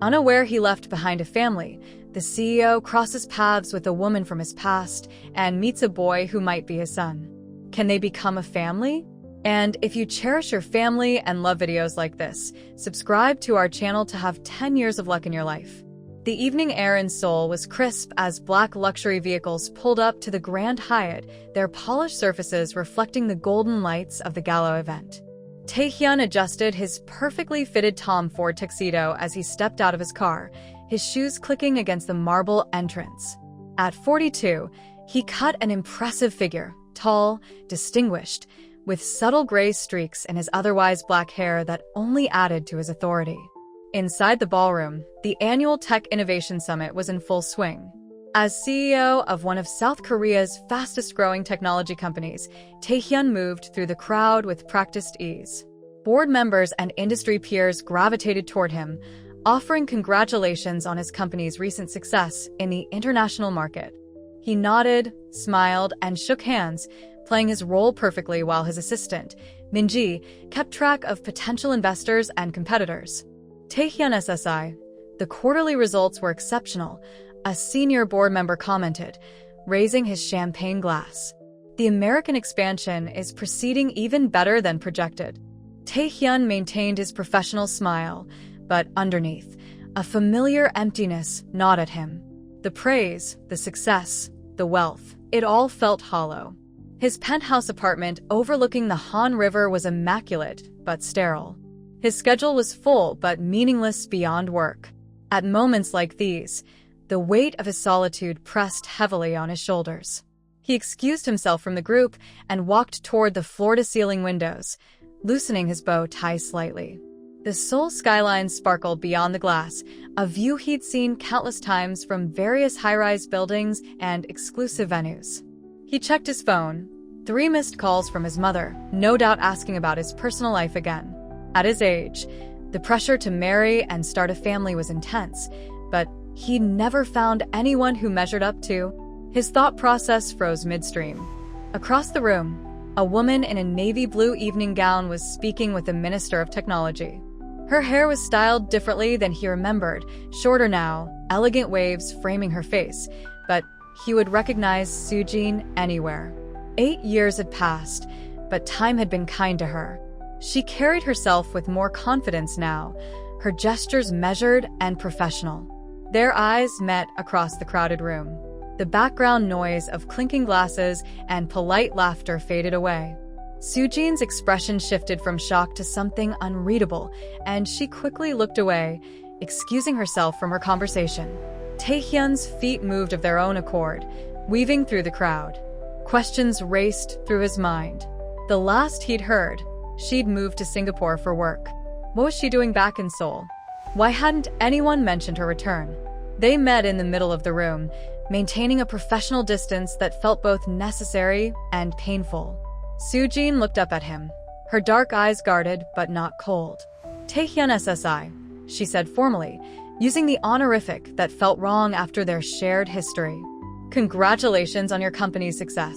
Unaware he left behind a family, the CEO crosses paths with a woman from his past and meets a boy who might be his son. Can they become a family? And if you cherish your family and love videos like this, subscribe to our channel to have 10 years of luck in your life. The evening air in Seoul was crisp as black luxury vehicles pulled up to the Grand Hyatt, their polished surfaces reflecting the golden lights of the gala event. Taehyun adjusted his perfectly fitted Tom Ford tuxedo as he stepped out of his car, his shoes clicking against the marble entrance. At 42, he cut an impressive figure, tall, distinguished, with subtle gray streaks in his otherwise black hair that only added to his authority. Inside the ballroom, the annual Tech Innovation Summit was in full swing. As CEO of one of South Korea's fastest-growing technology companies, Taehyun moved through the crowd with practiced ease. Board members and industry peers gravitated toward him, offering congratulations on his company's recent success in the international market. He nodded, smiled, and shook hands, playing his role perfectly while his assistant, Minji, kept track of potential investors and competitors. Taehyun SSI. The quarterly results were exceptional, a senior board member commented, raising his champagne glass. The American expansion is proceeding even better than projected. Taehyun maintained his professional smile, but underneath, a familiar emptiness gnawed at him. The praise, the success, the wealth, it all felt hollow. His penthouse apartment overlooking the Han River was immaculate, but sterile. His schedule was full but meaningless beyond work. At moments like these, the weight of his solitude pressed heavily on his shoulders. He excused himself from the group and walked toward the floor-to-ceiling windows, loosening his bow tie slightly. The Seoul skyline sparkled beyond the glass, a view he'd seen countless times from various high-rise buildings and exclusive venues. He checked his phone. 3 missed calls from his mother, no doubt asking about his personal life again. At his age, the pressure to marry and start a family was intense, but he'd never found anyone who measured up to. His thought process froze midstream. Across the room, a woman in a navy blue evening gown was speaking with the Minister of Technology. Her hair was styled differently than he remembered, shorter now, elegant waves framing her face, but he would recognize Soojin anywhere. 8 years had passed, but time had been kind to her. She carried herself with more confidence now, her gestures measured and professional. Their eyes met across the crowded room. The background noise of clinking glasses and polite laughter faded away. Soojin's expression shifted from shock to something unreadable, and she quickly looked away, excusing herself from her conversation. Taehyun's feet moved of their own accord, weaving through the crowd. Questions raced through his mind. The last he'd heard, she'd moved to Singapore for work. What was she doing back in Seoul? Why hadn't anyone mentioned her return? They met in the middle of the room, maintaining a professional distance that felt both necessary and painful. Soojin looked up at him, her dark eyes guarded but not cold. Taehyun SSI, she said formally, using the honorific that felt wrong after their shared history. Congratulations on your company's success.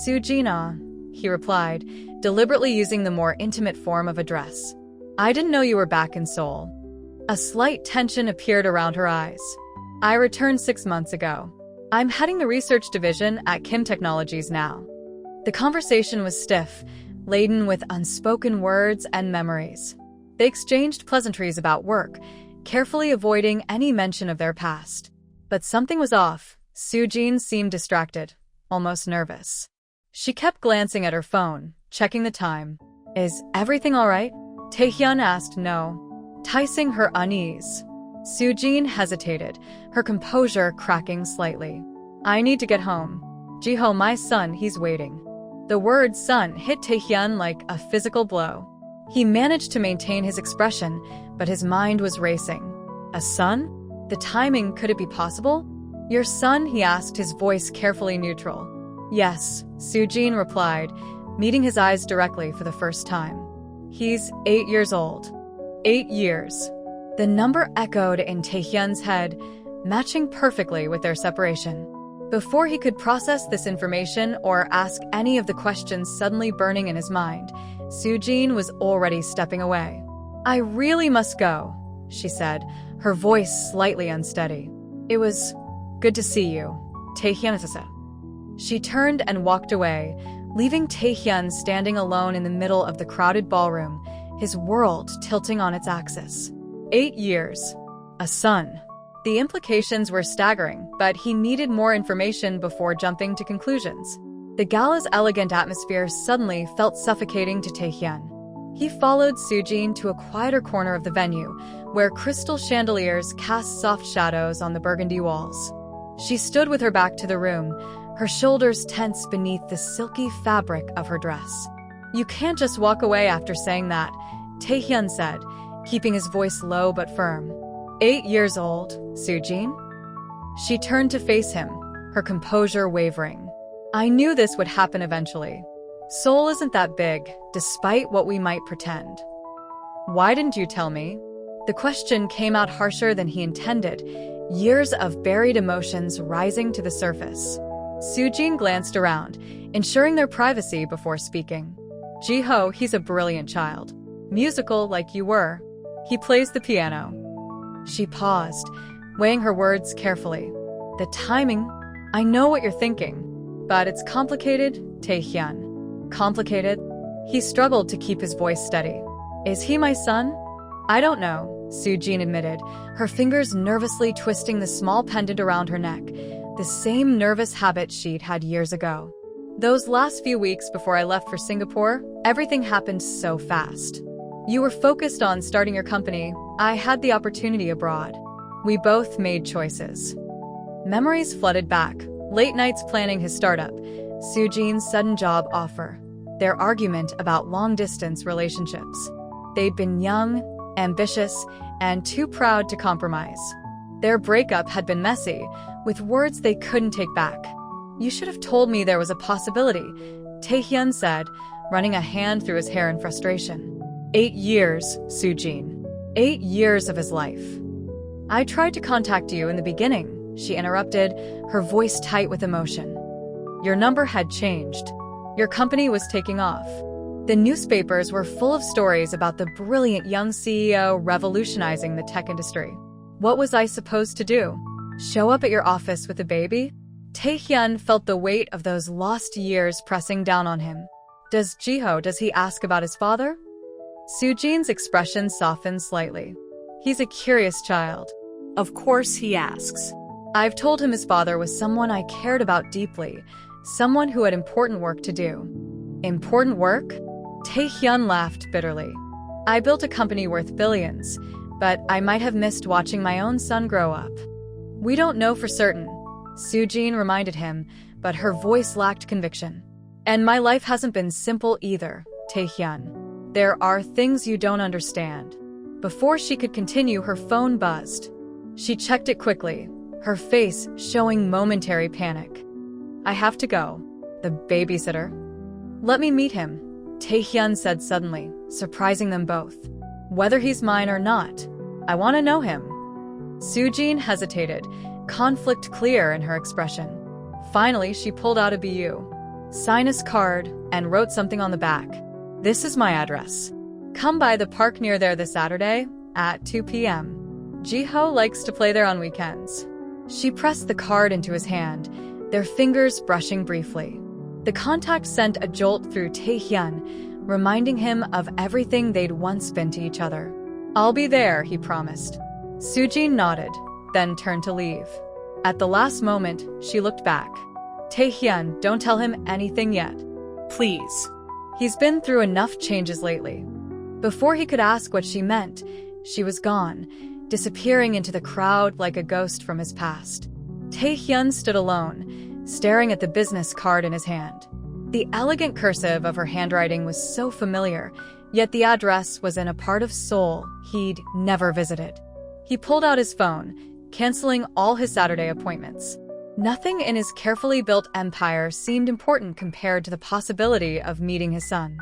Soojin, he replied, deliberately using the more intimate form of address. I didn't know you were back in Seoul. A slight tension appeared around her eyes. I returned 6 months ago. I'm heading the research division at Kim Technologies now. The conversation was stiff, laden with unspoken words and memories. They exchanged pleasantries about work, carefully avoiding any mention of their past. But something was off. Soojin seemed distracted, almost nervous. She kept glancing at her phone, checking the time. Is everything all right? Taehyun asked no, ticing her unease. Soojin hesitated, her composure cracking slightly. I need to get home. Jiho, my son, he's waiting. The word son hit Taehyun like a physical blow. He managed to maintain his expression, but his mind was racing. A son? The timing, could it be possible? Your son, he asked, his voice carefully neutral. Yes, Soojin replied, meeting his eyes directly for the first time. He's 8 years old. 8 years. The number echoed in Taehyun's head, matching perfectly with their separation. Before he could process this information or ask any of the questions suddenly burning in his mind, Soojin was already stepping away. I really must go, she said, her voice slightly unsteady. It was good to see you, Taehyun. She turned and walked away, leaving Taehyun standing alone in the middle of the crowded ballroom, his world tilting on its axis. 8 years. A son. The implications were staggering, but he needed more information before jumping to conclusions. The gala's elegant atmosphere suddenly felt suffocating to Taehyun. He followed Soojin to a quieter corner of the venue, where crystal chandeliers cast soft shadows on the burgundy walls. She stood with her back to the room, her shoulders tense beneath the silky fabric of her dress. You can't just walk away after saying that, Taehyun said, keeping his voice low but firm. 8 years old, Soojin? She turned to face him, her composure wavering. I knew this would happen eventually. Seoul isn't that big, despite what we might pretend. Why didn't you tell me? The question came out harsher than he intended, years of buried emotions rising to the surface. Soojin glanced around, ensuring their privacy before speaking. Jiho, he's a brilliant child. Musical like you were. He plays the piano. She paused, weighing her words carefully. The timing, I know what you're thinking, but it's complicated, Taehyun. Complicated? He struggled to keep his voice steady. Is he my son? I don't know, Soojin admitted, her fingers nervously twisting the small pendant around her neck, the same nervous habit she'd had years ago. Those last few weeks before I left for Singapore, everything happened so fast. You were focused on starting your company. I had the opportunity abroad. We both made choices. Memories flooded back, late nights planning his startup, Soojin's sudden job offer, their argument about long-distance relationships. They'd been young, ambitious, and too proud to compromise. Their breakup had been messy, with words they couldn't take back. You should have told me there was a possibility, Taehyun said, running a hand through his hair in frustration. 8 years, Soojin. 8 years of his life. I tried to contact you in the beginning, she interrupted, her voice tight with emotion. Your number had changed. Your company was taking off. The newspapers were full of stories about the brilliant young CEO revolutionizing the tech industry. What was I supposed to do? Show up at your office with a baby? Taehyun felt the weight of those lost years pressing down on him. Does he ask about his father? Soojin's expression softened slightly. He's a curious child. Of course he asks. I've told him his father was someone I cared about deeply, someone who had important work to do. Important work? Taehyun laughed bitterly. I built a company worth billions, but I might have missed watching my own son grow up. We don't know for certain, Soojin reminded him, but her voice lacked conviction. And my life hasn't been simple either, Taehyun. There are things you don't understand. Before she could continue, her phone buzzed. She checked it quickly, her face showing momentary panic. I have to go. The babysitter. Let me meet him, Taehyun said suddenly, surprising them both. Whether he's mine or not, I want to know him. Soojin hesitated, conflict clear in her expression. Finally, she pulled out a BU. Sign his card and wrote something on the back. This is my address. Come by the park near there this Saturday at 2 p.m. Jiho likes to play there on weekends. She pressed the card into his hand, their fingers brushing briefly. The contact sent a jolt through Taehyun, reminding him of everything they'd once been to each other. I'll be there, he promised. Soojin nodded, then turned to leave. At the last moment, she looked back. Taehyun, don't tell him anything yet. Please. He's been through enough changes lately. Before he could ask what she meant, she was gone, disappearing into the crowd like a ghost from his past. Taehyun stood alone, staring at the business card in his hand. The elegant cursive of her handwriting was so familiar, yet the address was in a part of Seoul he'd never visited. He pulled out his phone, canceling all his Saturday appointments. Nothing in his carefully built empire seemed important compared to the possibility of meeting his son.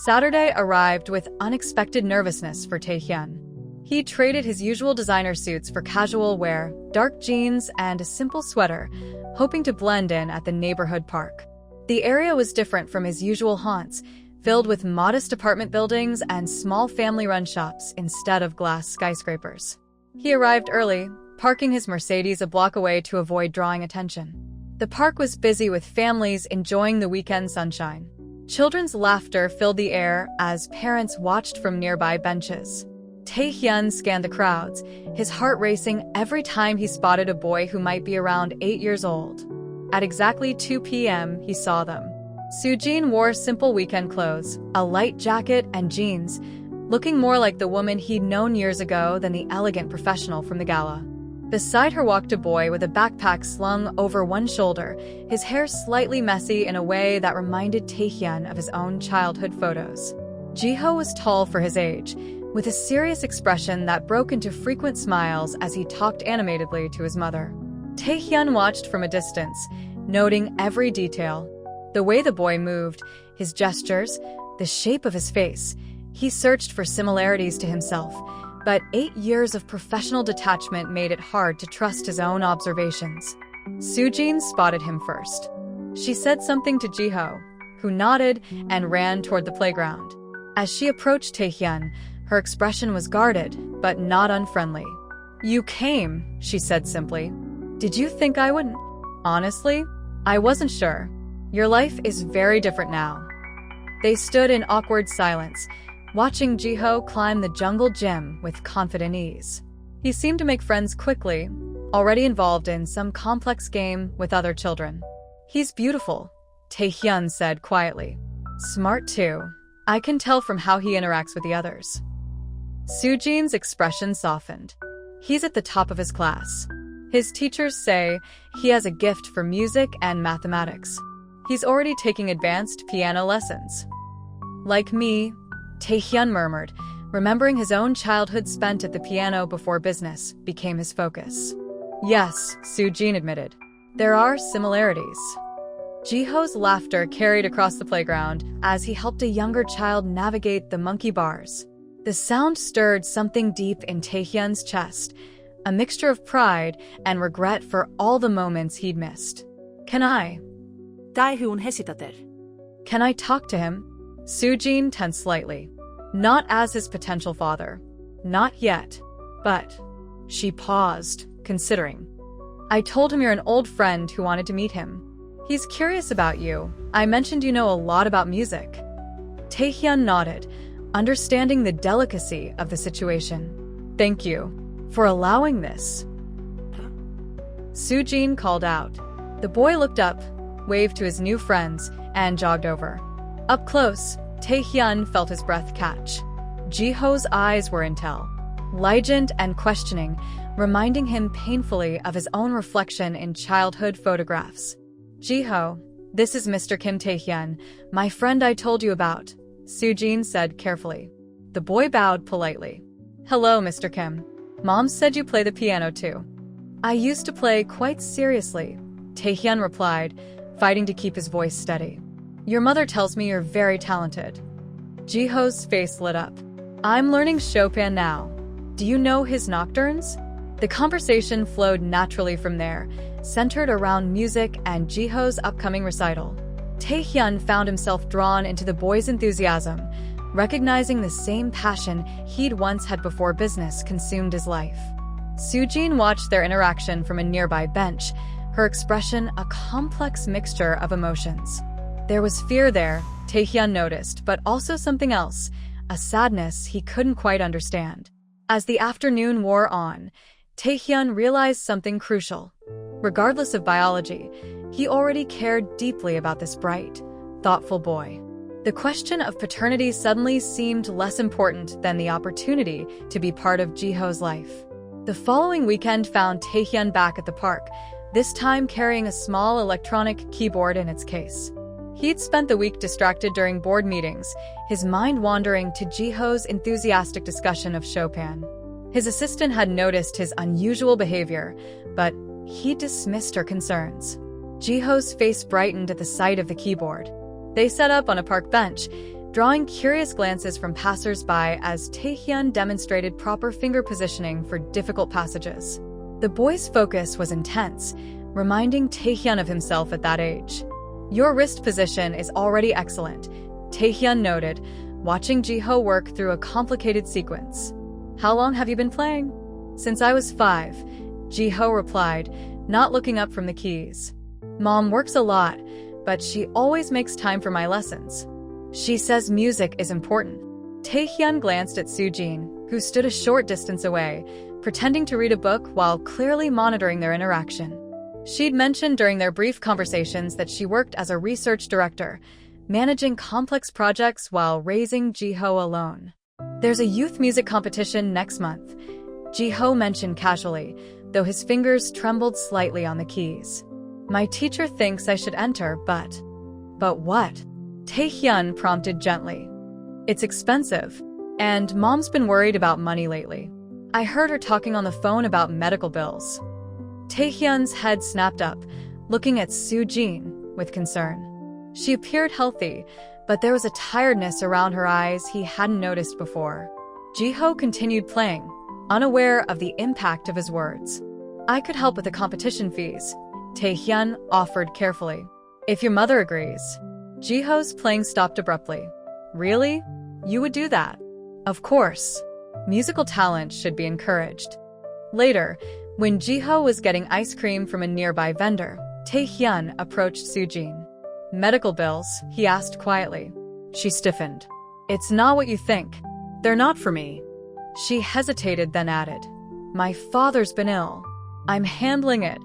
Saturday arrived with unexpected nervousness for Taehyun. He traded his usual designer suits for casual wear, dark jeans, and a simple sweater, hoping to blend in at the neighborhood park. The area was different from his usual haunts, filled with modest apartment buildings and small family-run shops instead of glass skyscrapers. He arrived early, parking his Mercedes a block away to avoid drawing attention. The park was busy with families enjoying the weekend sunshine. Children's laughter filled the air as parents watched from nearby benches. Taehyun scanned the crowds, his heart racing every time he spotted a boy who might be around 8 years old. At exactly 2 p.m., he saw them. Soojin wore simple weekend clothes, a light jacket and jeans, looking more like the woman he'd known years ago than the elegant professional from the gala. Beside her walked a boy with a backpack slung over one shoulder, his hair slightly messy in a way that reminded Taehyun of his own childhood photos. Jiho was tall for his age, with a serious expression that broke into frequent smiles as he talked animatedly to his mother. Taehyun watched from a distance, noting every detail. The way the boy moved, his gestures, the shape of his face. He searched for similarities to himself, but 8 years of professional detachment made it hard to trust his own observations. Soojin spotted him first. She said something to Jiho, who nodded and ran toward the playground. As she approached Taehyun, her expression was guarded, but not unfriendly. "You came," she said simply. "Did you think I wouldn't?" "Honestly, I wasn't sure. Your life is very different now." They stood in awkward silence, watching Jiho climb the jungle gym with confident ease. He seemed to make friends quickly, already involved in some complex game with other children. "He's beautiful," Taehyun said quietly. "Smart too. I can tell from how he interacts with the others." Soojin's expression softened. "He's at the top of his class. His teachers say he has a gift for music and mathematics. He's already taking advanced piano lessons." "Like me," Taehyun murmured, remembering his own childhood spent at the piano before business became his focus. "Yes," Soojin admitted. "There are similarities." Jiho's laughter carried across the playground as he helped a younger child navigate the monkey bars. The sound stirred something deep in Taehyun's chest, a mixture of pride and regret for all the moments he'd missed. Can I talk to him?" Soojin tensed slightly. Not as his potential father. Not yet. But she paused, considering. "I told him you're an old friend who wanted to meet him. He's curious about you. I mentioned you know a lot about music." Taehyun nodded, understanding the delicacy of the situation. "Thank you for allowing this," Soojin called out. The boy looked up, waved to his new friends, and jogged over. Up close, Taehyun felt his breath catch. Jiho's eyes were intel, legent and questioning, reminding him painfully of his own reflection in childhood photographs. "Jiho, this is Mr. Kim Taehyun, my friend I told you about," Soojin said carefully. The boy bowed politely. "Hello, Mr. Kim. Mom said you play the piano too." "I used to play quite seriously," Taehyun replied, fighting to keep his voice steady. "Your mother tells me you're very talented." Jiho's face lit up. "I'm learning Chopin now. Do you know his nocturnes?" The conversation flowed naturally from there, centered around music and Jiho's upcoming recital. Taehyun found himself drawn into the boy's enthusiasm, recognizing the same passion he'd once had before business consumed his life. Soojin watched their interaction from a nearby bench, her expression a complex mixture of emotions. There was fear there, Taehyun noticed, but also something else, a sadness he couldn't quite understand. As the afternoon wore on, Taehyun realized something crucial. Regardless of biology, he already cared deeply about this bright, thoughtful boy. The question of paternity suddenly seemed less important than the opportunity to be part of Jiho's life. The following weekend found Taehyun back at the park, this time carrying a small electronic keyboard in its case. He'd spent the week distracted during board meetings, his mind wandering to Jiho's enthusiastic discussion of Chopin. His assistant had noticed his unusual behavior, but he dismissed her concerns. Jiho's face brightened at the sight of the keyboard. They sat up on a park bench, drawing curious glances from passers-by as Taehyun demonstrated proper finger positioning for difficult passages. The boy's focus was intense, reminding Taehyun of himself at that age. "Your wrist position is already excellent," Taehyun noted, watching Jiho work through a complicated sequence. "How long have you been playing?" Since I was 5, Jiho replied, not looking up from the keys. Mom works a lot, but she always makes time for my lessons. She says music is important. Taehyun glanced at Soojin, who stood a short distance away, pretending to read a book while clearly monitoring their interaction. She'd mentioned during their brief conversations that she worked as a research director, managing complex projects while raising Jiho alone. There's a youth music competition next month, Jiho mentioned casually, though his fingers trembled slightly on the keys. My teacher thinks I should enter, but what? Taehyun prompted gently. It's expensive, and Mom's been worried about money lately. I heard her talking on the phone about medical bills. Taehyun's head snapped up, looking at Soojin with concern. She appeared healthy, but there was a tiredness around her eyes he hadn't noticed before. Jiho continued playing, unaware of the impact of his words. I could help with the competition fees, Taehyun offered carefully. If your mother agrees. Jiho's playing stopped abruptly. Really? You would do that? Of course. Musical talent should be encouraged. Later, when Jiho was getting ice cream from a nearby vendor, Taehyun approached Soojin. Medical bills, he asked quietly. She stiffened. It's not what you think. They're not for me. She hesitated, then added, my father's been ill. I'm handling it.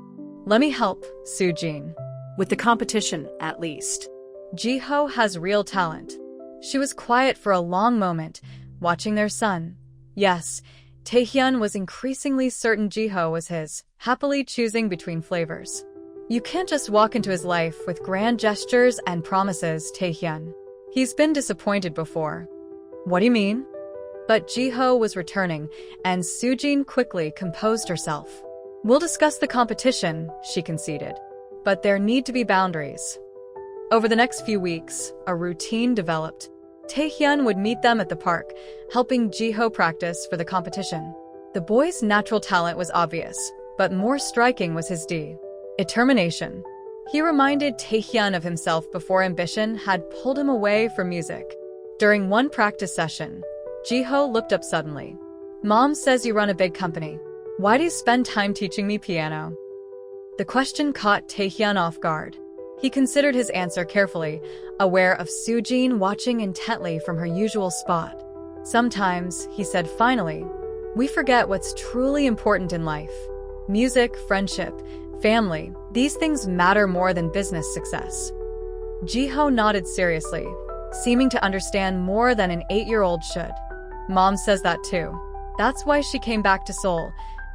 Let me help, Soojin. With the competition, at least. Jiho has real talent. She was quiet for a long moment, watching their son. Yes, Taehyun was increasingly certain Jiho was his, happily choosing between flavors. You can't just walk into his life with grand gestures and promises, Taehyun. He's been disappointed before. What do you mean? But Jiho was returning, and Soojin quickly composed herself. We'll discuss the competition, she conceded. But there need to be boundaries. Over the next few weeks, a routine developed. Taehyun would meet them at the park, helping Jiho practice for the competition. The boy's natural talent was obvious, but more striking was his determination. He reminded Taehyun of himself before ambition had pulled him away from music. During one practice session, Jiho looked up suddenly. Mom says you run a big company. Why do you spend time teaching me piano? The question caught Taehyun off guard. He considered his answer carefully, aware of Soojin watching intently from her usual spot. Sometimes, he said finally, we forget what's truly important in life. Music, friendship, family, these things matter more than business success. Jiho nodded seriously, seeming to understand more than an 8-year-old should. Mom says that too. That's why she came back to Seoul,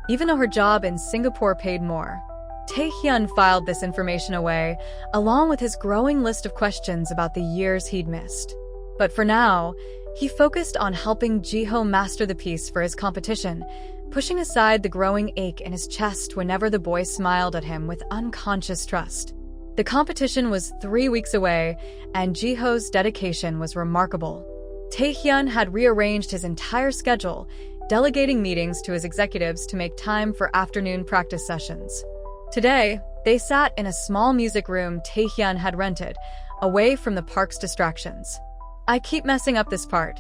even though her job in Singapore paid more. Taehyun filed this information away, along with his growing list of questions about the years he'd missed. But for now, he focused on helping Jiho master the piece for his competition, pushing aside the growing ache in his chest whenever the boy smiled at him with unconscious trust. The competition was 3 weeks away, and Jiho's dedication was remarkable. Taehyun had rearranged his entire schedule, delegating meetings to his executives to make time for afternoon practice sessions. Today, they sat in a small music room Taehyun had rented, away from the park's distractions. I keep messing up this part,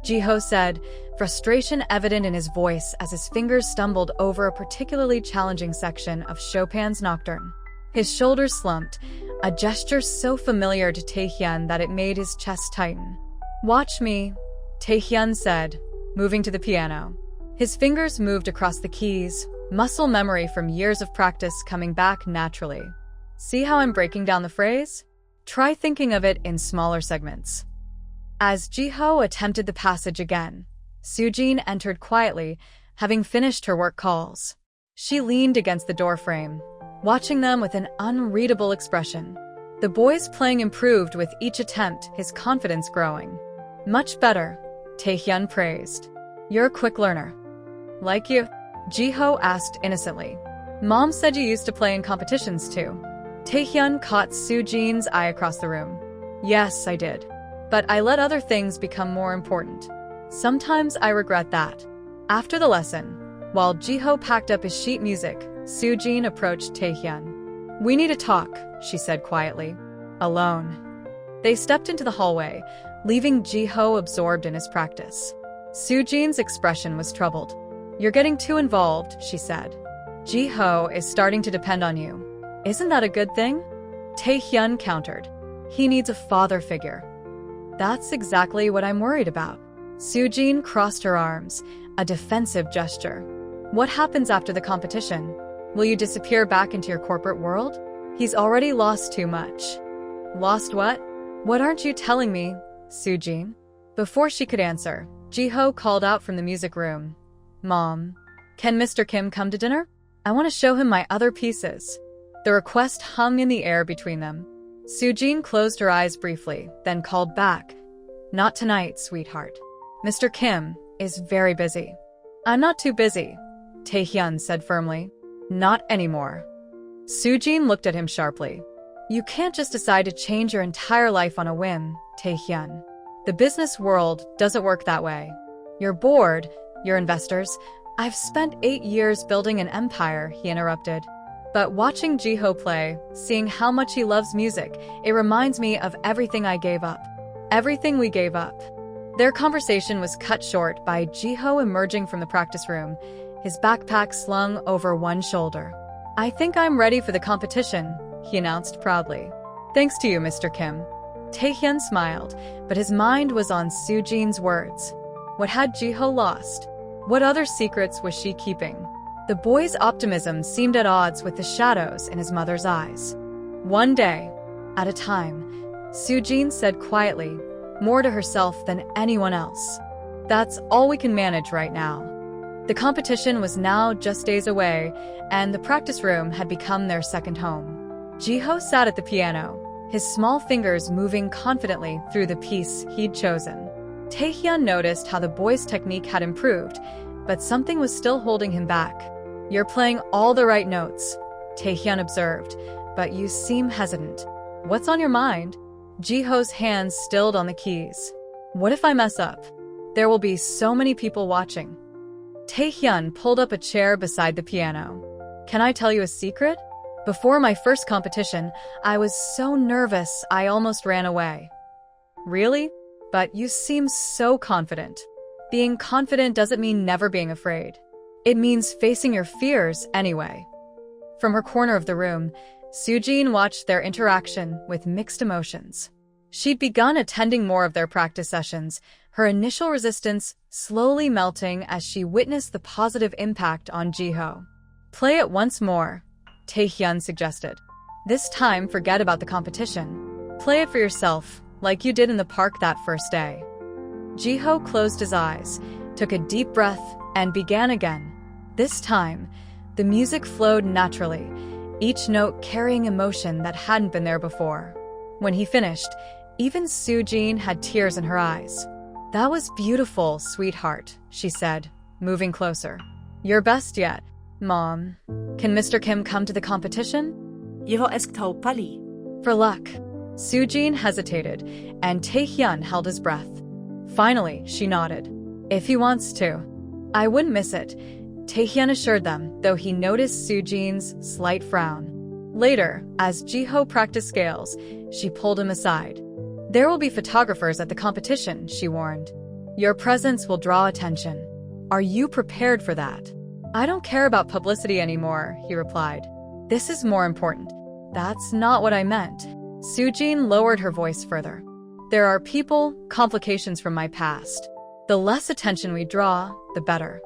Jiho said, frustration evident in his voice as his fingers stumbled over a particularly challenging section of Chopin's Nocturne. His shoulders slumped, a gesture so familiar to Taehyun that it made his chest tighten. Watch me, Taehyun said, moving to the piano. His fingers moved across the keys, muscle memory from years of practice coming back naturally. See how I'm breaking down the phrase? Try thinking of it in smaller segments. As Jiho attempted the passage again, Soojin entered quietly, having finished her work calls. She leaned against the doorframe, watching them with an unreadable expression. The boy's playing improved with each attempt, his confidence growing. Much better, Taehyun praised. You're a quick learner. Like you? Jiho asked innocently. Mom said you used to play in competitions too. Taehyun caught Soojin's eye across the room. Yes, I did. But I let other things become more important. Sometimes I regret that. After the lesson, while Jiho packed up his sheet music, Soojin approached Taehyun. We need to talk, she said quietly. Alone. They stepped into the hallway, leaving Jiho absorbed in his practice. Soojin's expression was troubled. You're getting too involved, she said. Ji-ho is starting to depend on you. Isn't that a good thing? Tae-hyun countered. He needs a father figure. That's exactly what I'm worried about. Soo-jin crossed her arms, a defensive gesture. What happens after the competition? Will you disappear back into your corporate world? He's already lost too much. Lost what? What aren't you telling me, Soo-jin? Before she could answer, Ji-ho called out from the music room. Mom, can Mr. Kim come to dinner? I want to show him my other pieces. The request hung in the air between them. Soo-jin closed her eyes briefly, then called back. Not tonight, sweetheart. Mr. Kim is very busy. I'm not too busy, Tae-hyun said firmly. Not anymore. Soo-jin looked at him sharply. You can't just decide to change your entire life on a whim, Tae-hyun. The business world doesn't work that way. You're bored, you're investors. I've spent 8 years building an empire, he interrupted. But watching Ji-ho play, seeing how much he loves music, it reminds me of everything I gave up. Everything we gave up. Their conversation was cut short by Ji-ho emerging from the practice room, his backpack slung over one shoulder. I think I'm ready for the competition, he announced proudly. Thanks to you, Mr. Kim. Tae-hyun smiled, but his mind was on Soo-jin's words. What had Ji-ho lost? What other secrets was she keeping? The boy's optimism seemed at odds with the shadows in his mother's eyes. One day, at a time, Soo-jin said quietly, more to herself than anyone else. That's all we can manage right now. The competition was now just days away, and the practice room had become their second home. Ji-ho sat at the piano, his small fingers moving confidently through the piece he'd chosen. Tae-hyun noticed how the boy's technique had improved, but something was still holding him back. You're playing all the right notes, Tae-hyun observed, but you seem hesitant. What's on your mind? Ji-ho's hands stilled on the keys. What if I mess up? There will be so many people watching. Tae-hyun pulled up a chair beside the piano. Can I tell you a secret? Before my first competition, I was so nervous I almost ran away. Really? But you seem so confident. Being confident doesn't mean never being afraid. It means facing your fears anyway. From her corner of the room, Soo-jin watched their interaction with mixed emotions. She'd begun attending more of their practice sessions, her initial resistance slowly melting as she witnessed the positive impact on Ji-ho. Play it once more, Tae-hyun suggested. This time, forget about the competition. Play it for yourself, like you did in the park that first day. Ji-ho closed his eyes, took a deep breath, and began again. This time, the music flowed naturally, each note carrying emotion that hadn't been there before. When he finished, even Soo-jin had tears in her eyes. That was beautiful, sweetheart, she said, moving closer. Your best yet, Mom. Can Mr. Kim come to the competition? Jeho eskthou Pali. For luck. Soo-jin hesitated, and Tae-hyun held his breath. Finally, she nodded. If he wants to. I wouldn't miss it, Tae-hyun assured them, though he noticed Soo-jin's slight frown. Later, as Ji-ho practiced scales, she pulled him aside. There will be photographers at the competition, she warned. Your presence will draw attention. Are you prepared for that? I don't care about publicity anymore, he replied. This is more important. That's not what I meant. Soo-jin lowered her voice further. There are people, complications from my past. The less attention we draw, the better.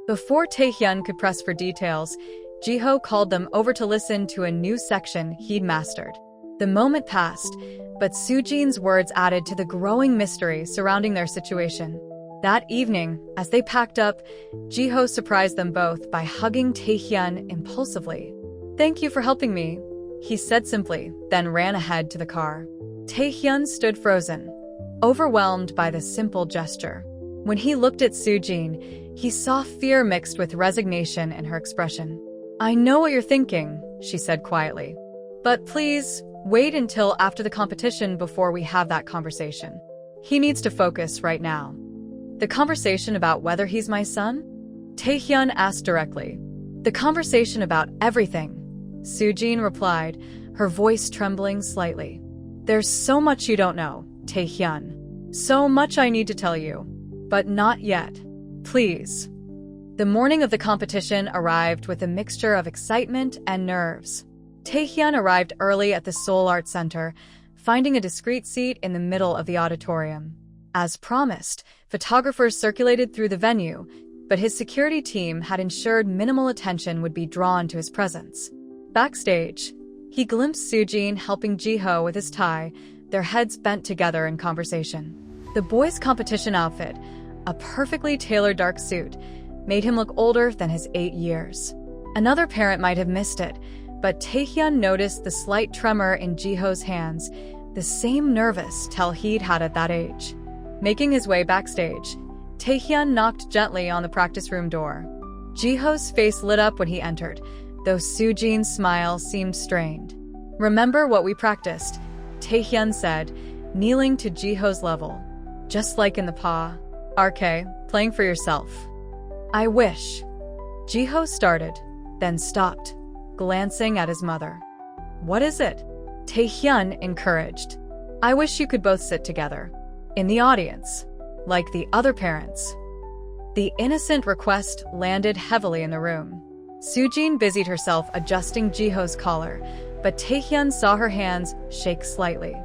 Before Tae-hyun could press for details, Ji-ho called them over to listen to a new section he'd mastered. The moment passed, but Soo-jin's words added to the growing mystery surrounding their situation. That evening, as they packed up, Ji-ho surprised them both by hugging Tae-hyun impulsively. Thank you for helping me, he said simply, then ran ahead to the car. Tae-hyun stood frozen, overwhelmed by the simple gesture. When he looked at Soo-jin, he saw fear mixed with resignation in her expression. I know what you're thinking, she said quietly. But please, wait until after the competition before we have that conversation. He needs to focus right now. The conversation about whether he's my son? Tae-hyun asked directly. The conversation about everything, Soo-jin replied, her voice trembling slightly. There's so much you don't know, Tae-hyun. So much I need to tell you. But not yet. Please. The morning of the competition arrived with a mixture of excitement and nerves. Taehyun arrived early at the Seoul Art Center, finding a discreet seat in the middle of the auditorium. As promised, photographers circulated through the venue, but his security team had ensured minimal attention would be drawn to his presence. Backstage, he glimpsed Soojin helping Jiho with his tie, their heads bent together in conversation. The boys' competition outfit, a perfectly tailored dark suit, made him look older than his 8 years. Another parent might have missed it, but Taehyun noticed the slight tremor in Jiho's hands, the same nervous Taeheed had at that age. Making his way backstage, Taehyun knocked gently on the practice room door. Jiho's face lit up when he entered, though Soojin's smile seemed strained. "Remember what we practiced," Taehyun said, kneeling to Jiho's level. "Just like in the PA. RK, playing for yourself." "I wish." Jiho started, then stopped, glancing at his mother. "What is it?" Taehyun encouraged. "I wish you could both sit together. In the audience, like the other parents." The innocent request landed heavily in the room. Soojin busied herself adjusting Jiho's collar, but Taehyun saw her hands shake slightly.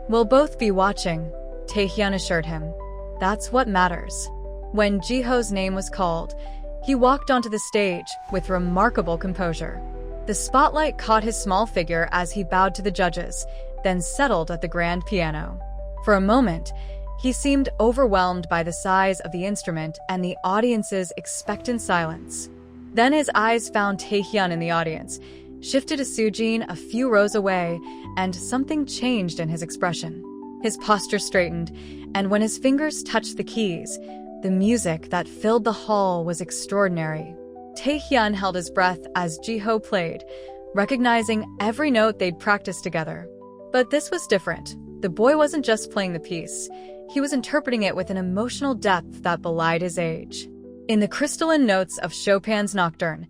"We'll both be watching," Taehyun assured him. "That's what matters." When Jiho's name was called, he walked onto the stage with remarkable composure. The spotlight caught his small figure as he bowed to the judges, then settled at the grand piano. For a moment, he seemed overwhelmed by the size of the instrument and the audience's expectant silence. Then his eyes found Taehyun in the audience, shifted to Soojin a few rows away, and something changed in his expression. His posture straightened, and when his fingers touched the keys, the music that filled the hall was extraordinary. Taehyun held his breath as Jiho played, recognizing every note they'd practiced together. But this was different. The boy wasn't just playing the piece. He was interpreting it with an emotional depth that belied his age. In the crystalline notes of Chopin's Nocturne,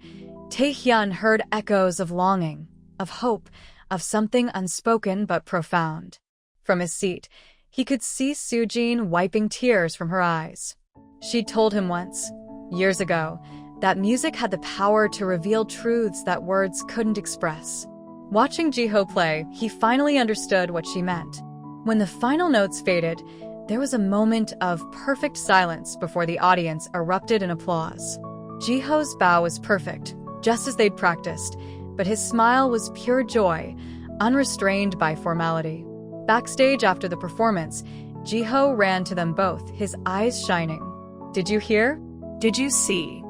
Taehyun heard echoes of longing, of hope, of something unspoken but profound. From his seat, he could see Soojin wiping tears from her eyes. She'd told him once, years ago, that music had the power to reveal truths that words couldn't express. Watching Jiho play, he finally understood what she meant. When the final notes faded, there was a moment of perfect silence before the audience erupted in applause. Jiho's bow was perfect, just as they'd practiced, but his smile was pure joy, unrestrained by formality. Backstage after the performance, Jiho ran to them both, his eyes shining. "Did you hear? Did you see?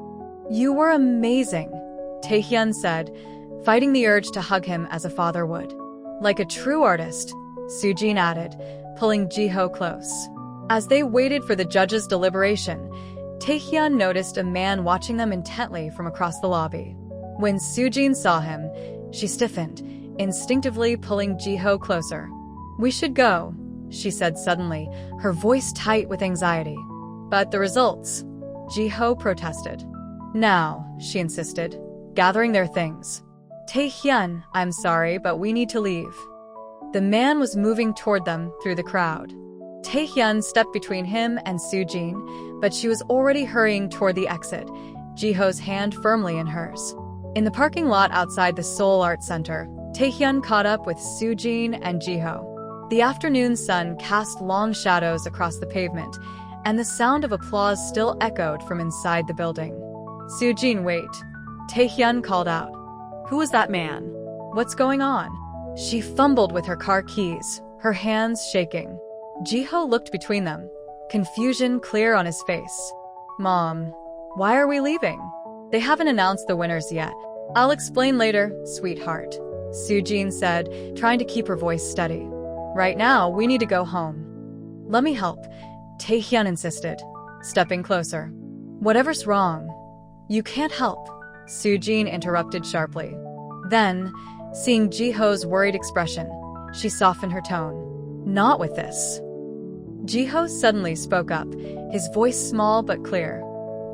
You were amazing," Taehyun said, fighting the urge to hug him as a father would. "Like a true artist," Soojin added, pulling Jiho close. As they waited for the judges' deliberation, Taehyun noticed a man watching them intently from across the lobby. When Soojin saw him, she stiffened, instinctively pulling Jiho closer. "We should go," she said suddenly, her voice tight with anxiety. "But the results," Jiho protested. "Now," she insisted, gathering their things. "Taehyun, I'm sorry, but we need to leave." The man was moving toward them through the crowd. Taehyun stepped between him and Soojin, but she was already hurrying toward the exit, Jiho's hand firmly in hers. In the parking lot outside the Seoul Art Center, Taehyun caught up with Soojin and Jiho. The afternoon sun cast long shadows across the pavement, and the sound of applause still echoed from inside the building. "Soojin, wait," Taehyun called out. "Who was that man? What's going on?" She fumbled with her car keys, her hands shaking. Jiho looked between them, confusion clear on his face. "Mom, why are we leaving? They haven't announced the winners yet." "I'll explain later, sweetheart," Soojin said, trying to keep her voice steady. "Right now, we need to go home." "Let me help," Taehyun insisted, stepping closer. "Whatever's wrong." "You can't help," Soojin interrupted sharply. Then, seeing Jiho's worried expression, she softened her tone. "Not with this." Jiho suddenly spoke up, his voice small but clear.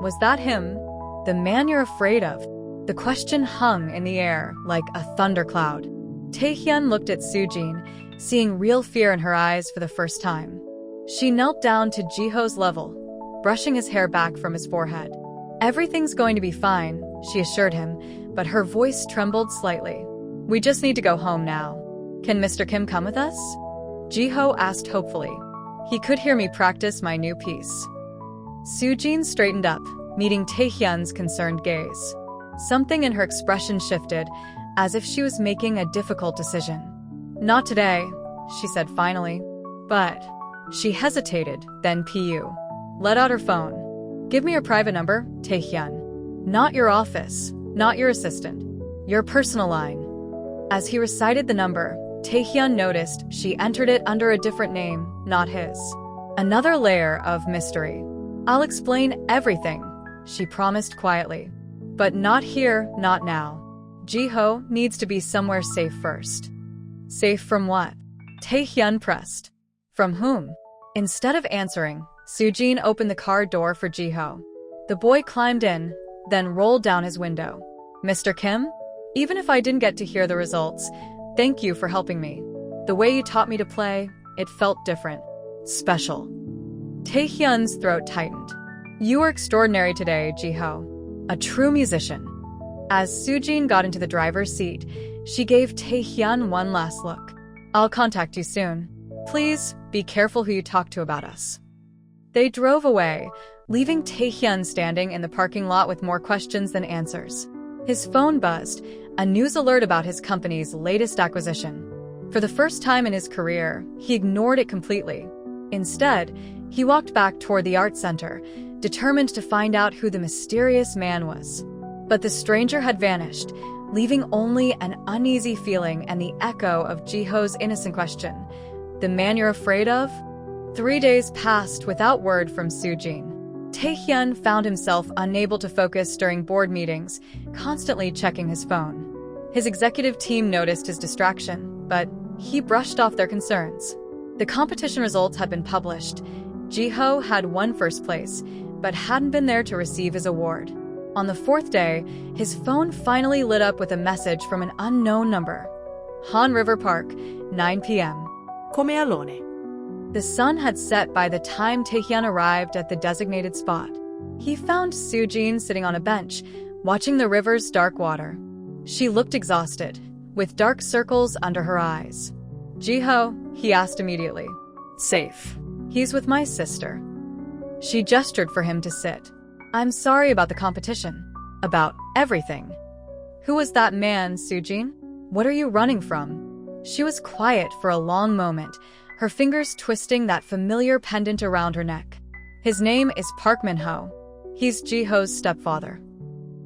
"Was that him? The man you're afraid of?" The question hung in the air like a thundercloud. Taehyun looked at Soojin, seeing real fear in her eyes for the first time. She knelt down to Jiho's level, brushing his hair back from his forehead. Everything's going to be fine, she assured him, but her voice trembled slightly. We just need to go home now. Can Mr. Kim come with us? Ji-ho asked hopefully. He could hear me practice my new piece. Soo-jin straightened up, meeting Taehyun's concerned gaze. Something in her expression shifted, as if she was making a difficult decision. Not today, she said finally. But she hesitated, then Pu let out her phone. Give me your private number, Taehyun. Not your office, not your assistant. Your personal line. As he recited the number, Taehyun noticed she entered it under a different name, not his. Another layer of mystery. I'll explain everything, she promised quietly. But not here, not now. Ji-ho needs to be somewhere safe first. Safe from what? Taehyun pressed. From whom? Instead of answering, Soo-jin opened the car door for Ji-ho. The boy climbed in, then rolled down his window. Mr. Kim? Even if I didn't get to hear the results, thank you for helping me. The way you taught me to play, it felt different. Special. Taehyun's throat tightened. You were extraordinary today, Ji-ho. A true musician. As Soo-jin got into the driver's seat, she gave Taehyun one last look. I'll contact you soon. Please, be careful who you talk to about us. They drove away, leaving Taehyun standing in the parking lot with more questions than answers. His phone buzzed, a news alert about his company's latest acquisition. For the first time in his career, he ignored it completely. Instead, he walked back toward the art center, determined to find out who the mysterious man was. But the stranger had vanished, leaving only an uneasy feeling and the echo of Ji-ho's innocent question. The man you're afraid of? 3 days passed without word from Soo-jin. Taehyun found himself unable to focus during board meetings, constantly checking his phone. His executive team noticed his distraction, but he brushed off their concerns. The competition results had been published. Ji-ho had won first place, but hadn't been there to receive his award. On the 4th day, his phone finally lit up with a message from an unknown number. Han River Park, 9 p.m. Come alone. The sun had set by the time Taehyun arrived at the designated spot. He found Soo-jin sitting on a bench, watching the river's dark water. She looked exhausted, with dark circles under her eyes. Ji-ho, he asked immediately. Safe. He's with my sister. She gestured for him to sit. I'm sorry about the competition. About everything. Who was that man, Soo-jin? What are you running from? She was quiet for a long moment, her fingers twisting that familiar pendant around her neck. His name is Park Min-ho. He's Ji-ho's stepfather.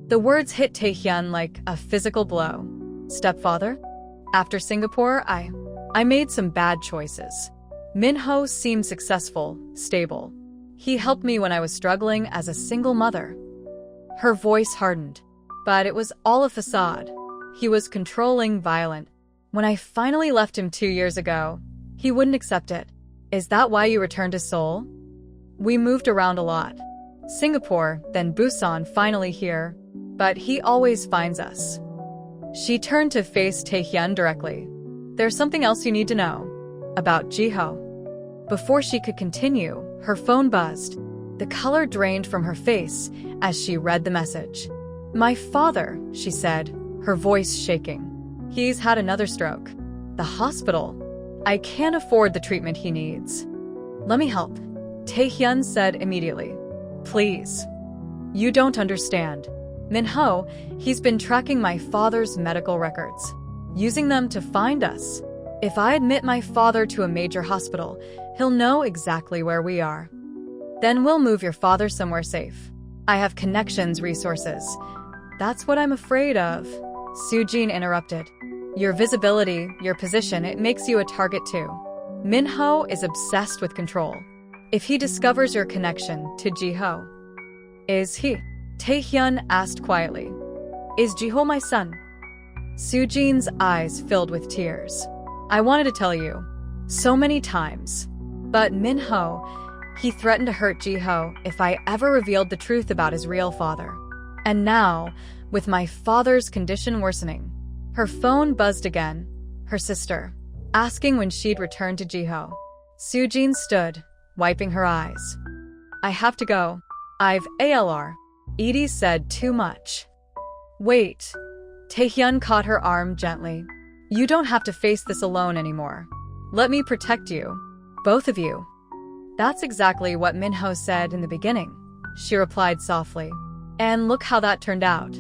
The words hit Taehyun like a physical blow. Stepfather? After Singapore, I made some bad choices. Min-ho seemed successful, stable. He helped me when I was struggling as a single mother. Her voice hardened, but it was all a facade. He was controlling, violent. When I finally left him 2 years ago, he wouldn't accept it. Is that why you returned to Seoul? We moved around a lot. Singapore, then Busan, finally here. But he always finds us. She turned to face Taehyun directly. There's something else you need to know. About Ji-ho. Before she could continue, her phone buzzed. The color drained from her face as she read the message. My father, she said, her voice shaking. He's had another stroke. The hospital. I can't afford the treatment he needs. Let me help, Taehyun said immediately. Please. You don't understand. Min-ho, he's been tracking my father's medical records, using them to find us. If I admit my father to a major hospital, he'll know exactly where we are. Then we'll move your father somewhere safe. I have connections, resources. That's what I'm afraid of. Soo-jin interrupted. Your visibility, your position, it makes you a target too. Min-ho is obsessed with control. If he discovers your connection to Ji-ho. Is he? Taehyun asked quietly. Is Ji-ho my son? Soo-jin's eyes filled with tears. I wanted to tell you. So many times. But Min-ho, he threatened to hurt Ji-ho if I ever revealed the truth about his real father. And now, with my father's condition worsening, her phone buzzed again. Her sister, asking when she'd return to Ji-ho. Soo-jin stood, wiping her eyes. I have to go. I've ALR. Edie said too much. Wait. Taehyun caught her arm gently. You don't have to face this alone anymore. Let me protect you. Both of you. That's exactly what Minho said in the beginning, she replied softly. And look how that turned out.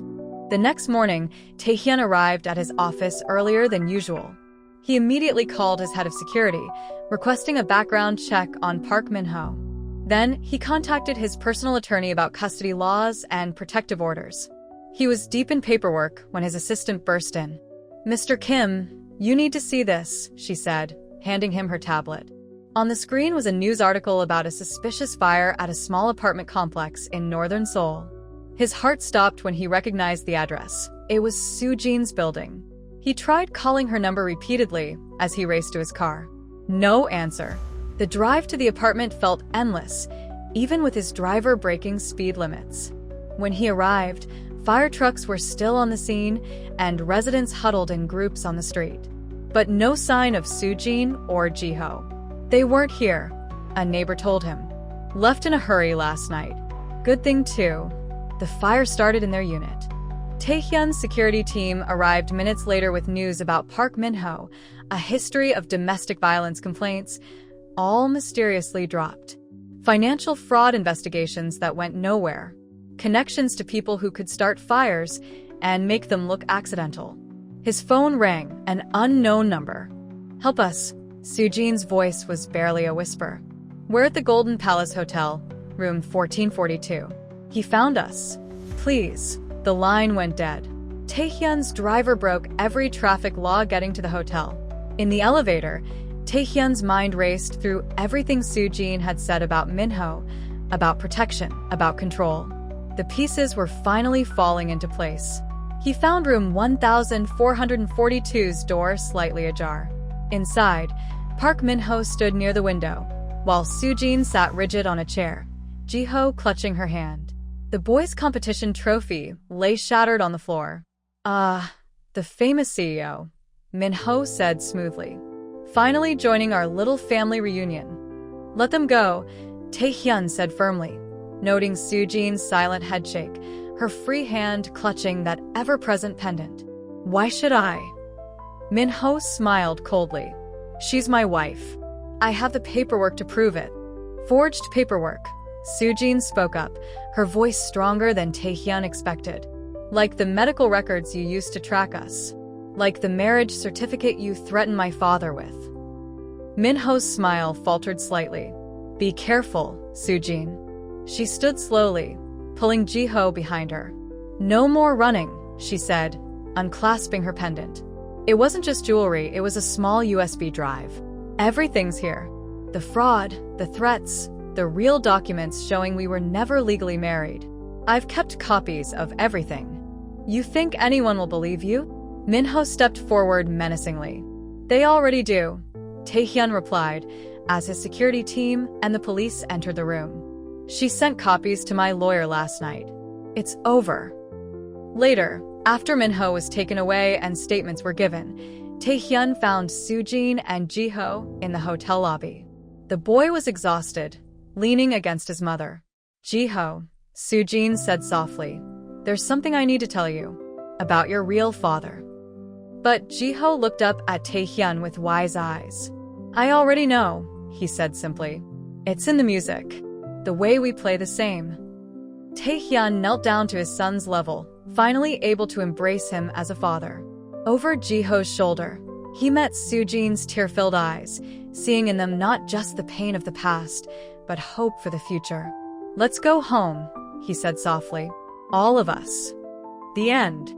The next morning, Taehyun arrived at his office earlier than usual. He immediately called his head of security, requesting a background check on Park Minho. Then, he contacted his personal attorney about custody laws and protective orders. He was deep in paperwork when his assistant burst in. Mr. Kim, you need to see this, she said, handing him her tablet. On the screen was a news article about a suspicious fire at a small apartment complex in northern Seoul. His heart stopped when he recognized the address. It was Soo-jin's building. He tried calling her number repeatedly as he raced to his car. No answer. The drive to the apartment felt endless, even with his driver breaking speed limits. When he arrived, fire trucks were still on the scene and residents huddled in groups on the street. But no sign of Soo-jin or Jiho. They weren't here, a neighbor told him. Left in a hurry last night. Good thing too. The fire started in their unit. Taehyun's security team arrived minutes later with news about Park Minho, a history of domestic violence complaints, all mysteriously dropped. Financial fraud investigations that went nowhere. Connections to people who could start fires and make them look accidental. His phone rang, an unknown number. Help us. Soo-jin's voice was barely a whisper. We're at the Golden Palace Hotel, room 1442. He found us. Please. The line went dead. Taehyun's driver broke every traffic law getting to the hotel. In the elevator, Taehyun's mind raced through everything Soo-jin had said about Minho, about protection, about control. The pieces were finally falling into place. He found room 1442's door slightly ajar. Inside, Park Minho stood near the window, while Soo-jin sat rigid on a chair, Jiho clutching her hand. The boys' competition trophy lay shattered on the floor. The famous CEO, Minho said smoothly. Finally joining our little family reunion. Let them go, Taehyun said firmly, noting Soo-jin's silent headshake, her free hand clutching that ever-present pendant. Why should I? Minho smiled coldly. She's my wife. I have the paperwork to prove it. Forged paperwork. Soo-jin spoke up, her voice stronger than Taehyun expected. Like the medical records you used to track us. Like the marriage certificate you threatened my father with. Minho's smile faltered slightly. Be careful, Soo-jin. She stood slowly, pulling Jiho behind her. No more running, she said, unclasping her pendant. It wasn't just jewelry, it was a small USB drive. Everything's here. The fraud, the threats, the real documents showing we were never legally married. I've kept copies of everything. You think anyone will believe you? Minho stepped forward menacingly. They already do, Taehyun replied, as his security team and the police entered the room. She sent copies to my lawyer last night. It's over. Later, after Minho was taken away and statements were given, Taehyun found Soo-jin and Jiho in the hotel lobby. The boy was exhausted, leaning against his mother. Jiho, Soo-jin said softly, there's something I need to tell you about your real father. But Jiho looked up at Taehyun with wise eyes. I already know, he said simply. It's in the music. The way we play the same. Taehyun knelt down to his son's level, finally able to embrace him as a father. Over Jiho's shoulder, he met Soo-jin's tear-filled eyes, seeing in them not just the pain of the past, but hope for the future. Let's go home, he said softly. All of us. The end.